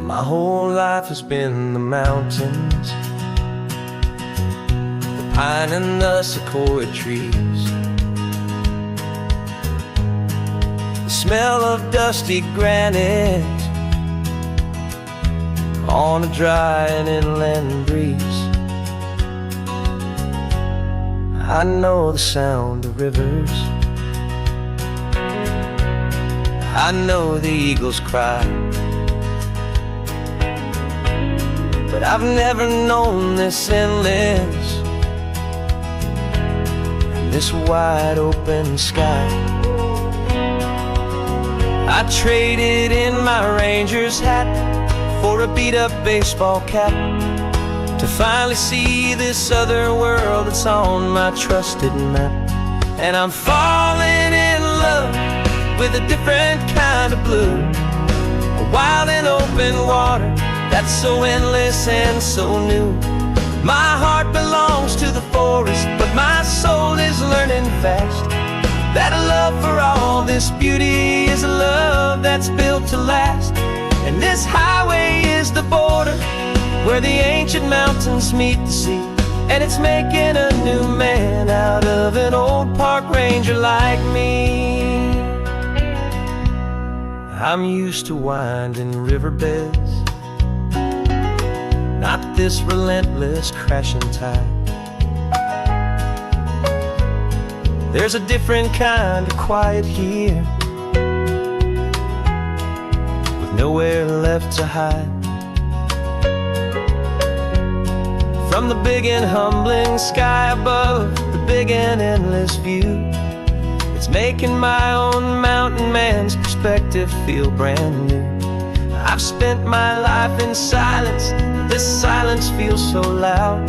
My whole life has been the mountains, the pine and the sequoia trees, the smell of dusty granite on a dry and inland breeze. I know the sound of rivers, I know the eagles cry, but I've never known this endless, this wide open sky. I traded in my Ranger's hat for a beat-up baseball cap to finally see this other world that's on my trusted map. And I'm falling in love with a different kind of blue, a wild and open water that's so endless and so new. My heart belongs to the forest, but my soul is learning fast that a love for all this beauty is a love that's built to last. And this highway is the border where the ancient mountains meet the sea, and it's making a new man out of an old park ranger like me. I'm used to winding riverbeds, not this relentless crashing tide. There's a different kind of quiet here, with nowhere left to hide. From the big and humbling sky above, the big and endless view, it's making my own mountain man's perspective feel brand new. I've spent my life in silence, this silence feels so loud.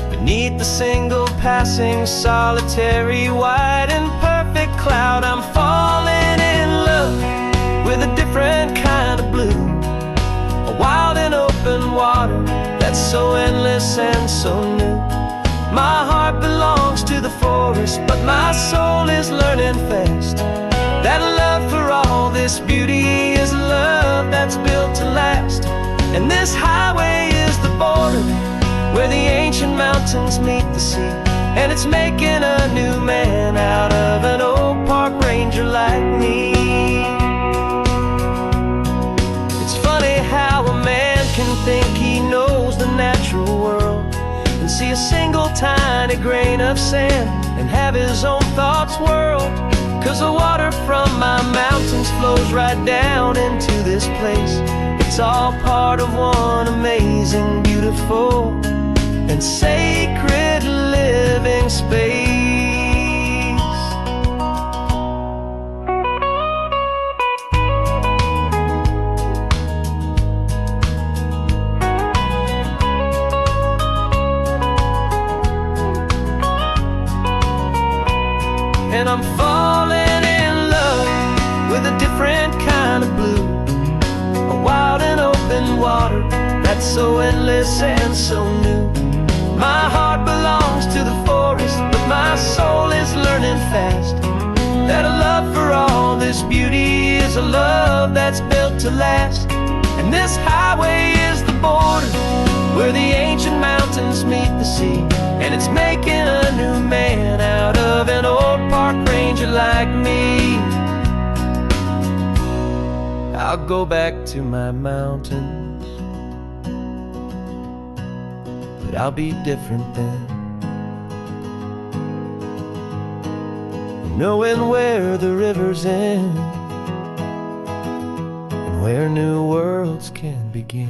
Beneath the single passing solitary white and perfect cloud, I'm falling in love with a different kind of blue, a wild and open water that's so endless and so new. My heart belongs to the forest, but my soul is learning fast that a love for all this beauty is a love that's built to last. And this highway is the border where the ancient mountains meet the sea, and it's making a new man out of an old park ranger like me. It's funny how a man can think he knows the natural world and see a single tiny grain of sand and have his own thoughts whirled. 'Cause the water from my mountains flows right down into this place. It's all part of one amazing, beautiful, and sacred living space. And I'm falling in love with a different kind of blue, a wild and open water that's so endless and so new. My heart belongs to the forest, but my soul is learning fast that a love for all this beauty is a love that's built to last. And this highway is the border where the ancient mountains meet the sea, and it's making a new man out of an old park ranger like me. I'll go back to my mountains, but I'll be different then. knowing where the rivers end and where new worlds can begin.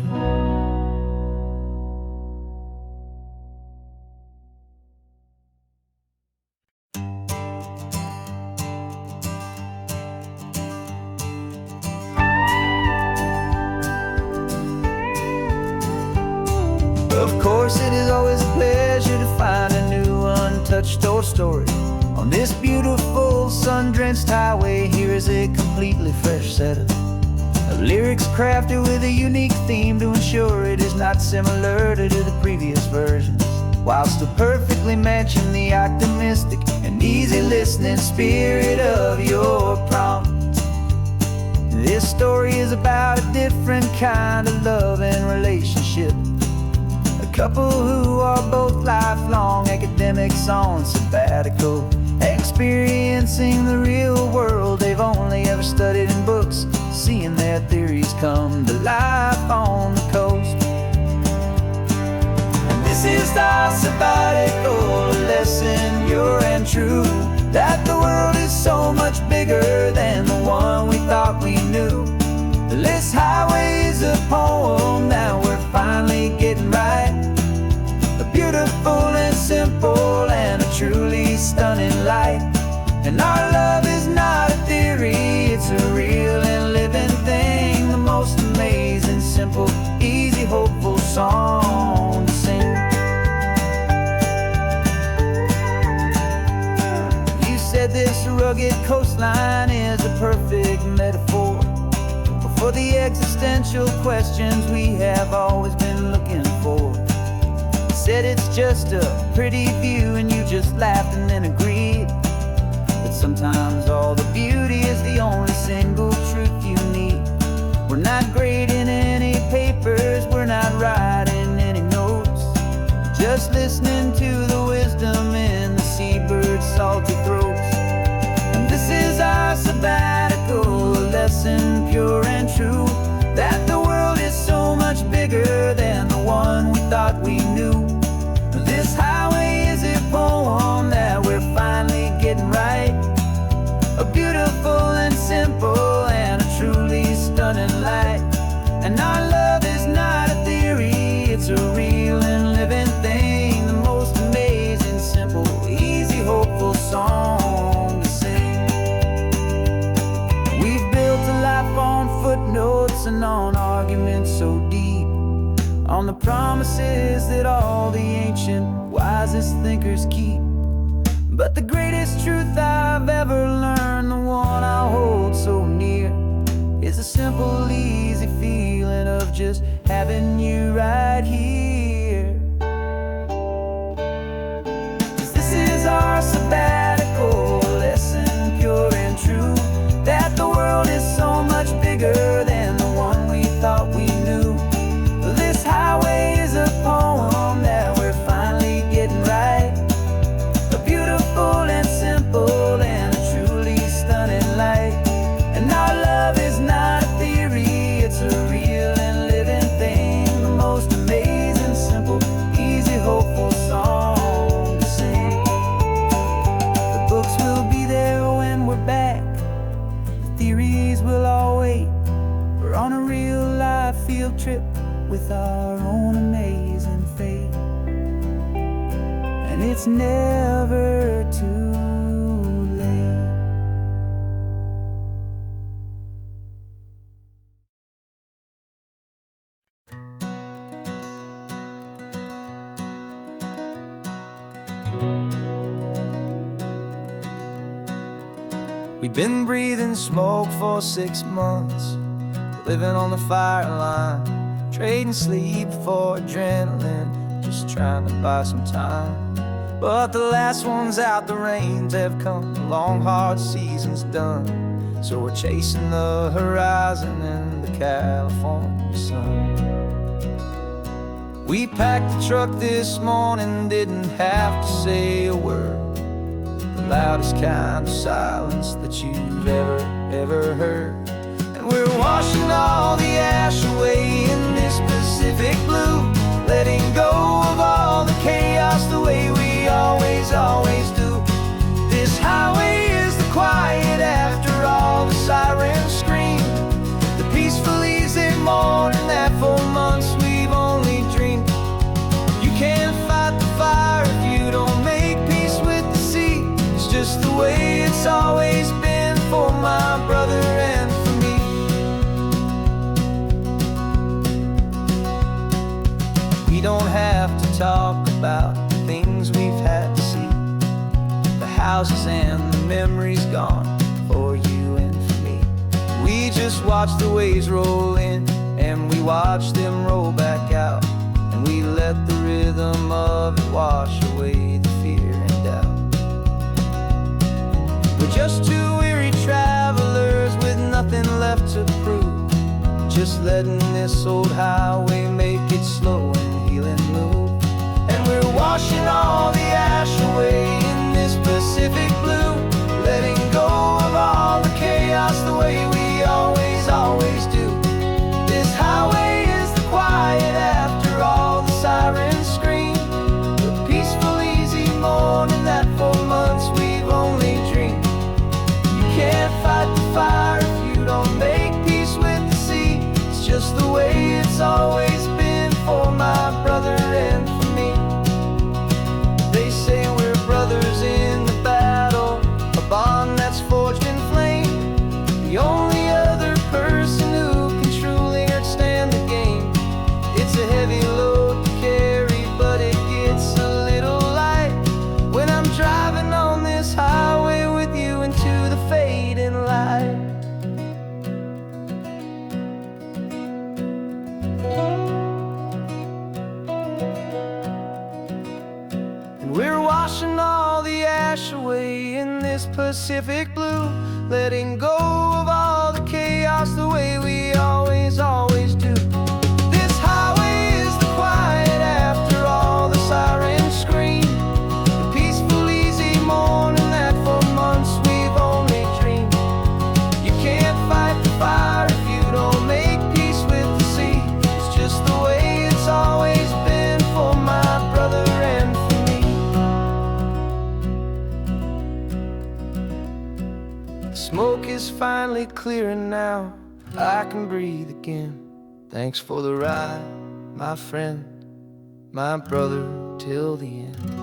Of course, it is always a pleasure to find a new untouched old story. On this beautiful sun-drenched highway, here is a completely fresh set of lyrics crafted with a unique theme to ensure it is not similar to the previous versions, while still perfectly matching the optimistic and easy listening spirit of your prompt. This story is about a different kind of love and relationship. A couple who are both lifelong academics on sabbatical, experiencing the real world they've only ever studied in books, seeing their theories come to life on the coast. And this is our sabbatical lesson, pure and true, that the world is so much bigger than the one we thought we knew. This highway is a poem that we're finally getting right. A beautiful and simple and a truly stunning light. And our love is not a theory, it's a real and living thing. The most amazing, simple, easy, hopeful song to sing. You said this rugged coastline is a perfect metaphor for the existential questions we have always been looking for. Said it's just a pretty view and you just laughed and then agreed. But sometimes all the beauty is the only single truth you need. We're not grading any papers, we're not writing any notes, just listening to the wisdom in the seabird's salty throats. And this is our sabbatical lesson, pure and true, that the world is so much bigger than the one we thought we knew. This highway is a poem that we're finally getting right. A beautiful and simple and a truly stunning light. And our love is not a theory, it's a real and living thing. The most amazing, simple, easy, hopeful song to sing. We've built a life on footnotes and on arguments so deep, on the promises that all the ancient, wisest thinkers keep. But the greatest truth I've ever learned, the one I hold so near, is a simple, easy feeling of just having you right here. 'Cause this is our sabbatical lesson, pure and true, that the world is so much bigger than the one we thought we knew. This highway is a poem that we're finally getting right. A beautiful and simple and a truly stunning light. And our love is not a theory, it's a real and living thing. The most amazing, simple, easy, hopeful song to sing. The books will be there when we're back, the theories will all wait. We're on a real life field trip with our own amazing fate. And it's never too late. We've been breathing smoke for 6 months, living on the fire line, trading sleep for adrenaline, just trying to buy some time. But the last one's out, the rains have come, the long hard season's done. So we're chasing the horizon in the California sun. We packed the truck this morning, didn't have to say a word. The loudest kind of silence that you've ever heard. And we're washing all the ash away in this Pacific blue, letting go of all the chaos the way we always do. This highway is the We don't have to talk about the things we've had to see, the houses and the memories gone for you and for me. We just watch the waves roll in, and we watch them roll back out, and we let the rhythm of it wash away the fear and doubt. We're just two weary travelers with nothing left to prove, just letting this old highway make it slow and healing move. And we're washing all the ash away in this Pacific blue, letting go of all the chaos the way we always, always do. This highway is the quiet after all the sirens scream, the peaceful, easy morning that for months we've only dreamed. You can't fight the fire if you don't make peace with the sea. It's just the way it's always been for my brother and for me. They say we're brothers in the battle, a bond that's forged in flame. The only other person who can truly stand the game. It's a heavy load to carry, but it gets a little light when I'm driving on this highway with you into the fading light. And we're washing all the ash away in this Pacific blue, letting go of all the chaos the way we always, always do. This highway is the quiet after all the sirens scream, the peaceful, easy morning that for months we've only dreamed. You can't fight the fire if you don't make peace with the sea. It's just the way it's always been for my brother and for me. The smoke is finally clearing now, I can breathe again. Thanks for the ride, my friend, my brother, till the end.